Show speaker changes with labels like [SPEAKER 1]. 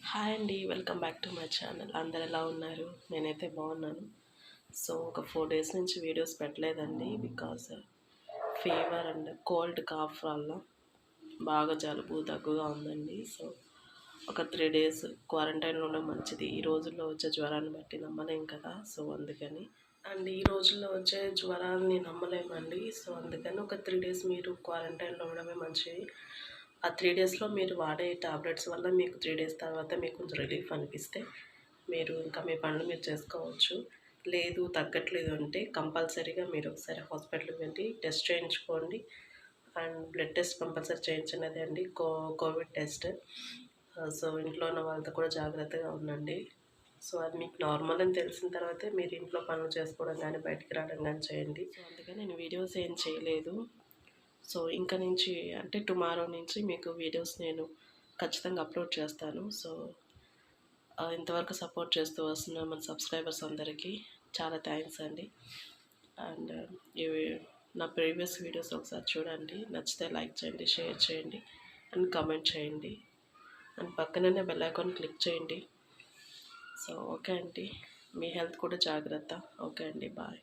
[SPEAKER 1] Hi అండి, welcome back to my channel. అందరు ఎలా ఉన్నారు? నేనైతే బాగున్నాను. సో ఒక 4 డేస్ నుంచి వీడియోస్ పెట్టలేదండి. Because fever and cold cough వల్ల బాగా జలుబు దగ్గుగా ఉందండి. సో ఒక 3 డేస్ క్వారంటైన్లో ఉండడం మంచిది. ఈ రోజుల్లో వచ్చే జ్వరాన్ని బట్టి నమ్మలేం కదా. సో అందుకని అండ్ ఈ రోజుల్లో వచ్చే జ్వరాన్ని నమ్మలేమండి. సో అందుకని ఒక 3 డేస్ మీరు క్వారంటైన్లో ఉండడమే మంచిది. ఆ 3 డేస్లో మీరు వాడే టాబ్లెట్స్ వల్ల మీకు 3 డేస్ తర్వాత మీకు కొంచెం రిలీఫ్ అనిపిస్తే మీరు ఇంకా మీ పనులు మీరు చేసుకోవచ్చు. లేదు తగ్గట్లేదు అంటే కంపల్సరీగా మీరు ఒకసారి హాస్పిటల్కి వెళ్ళి టెస్ట్ చేయించుకోండి. అండ్ బ్లడ్ టెస్ట్ కంపల్సరీ చేయించినదే అండి, కోవిడ్ టెస్ట్. సో ఇంట్లో ఉన్న వాళ్ళతో కూడా జాగ్రత్తగా ఉండండి. సో అది మీకు నార్మల్ అని తెలిసిన తర్వాతే మీరు ఇంట్లో పనులు చేసుకోవడం కానీ బయటికి రావడం కానీ చేయండి. సో అందుకని నేను వీడియోస్ ఏం చేయలేదు. సో ఇంక నుంచి అంటే టుమారో నుంచి మీకు వీడియోస్ నేను ఖచ్చితంగా అప్లోడ్ చేస్తాను. సో ఇంతవరకు సపోర్ట్ చేస్తూ వస్తున్న మన సబ్స్క్రైబర్స్ అందరికీ చాలా థ్యాంక్స్ అండి. అండ్ ఇవి నా ప్రీవియస్ వీడియోస్ ఒకసారి చూడండి, నచ్చితే లైక్ చేయండి, షేర్ చేయండి అండ్ కామెంట్ చేయండి. అండ్ పక్కననే బెల్ ఐకాన్ క్లిక్ చేయండి. సో ఓకే అండి, మీ హెల్త్ కూడా జాగ్రత్త. ఓకే అండి, బాయ్.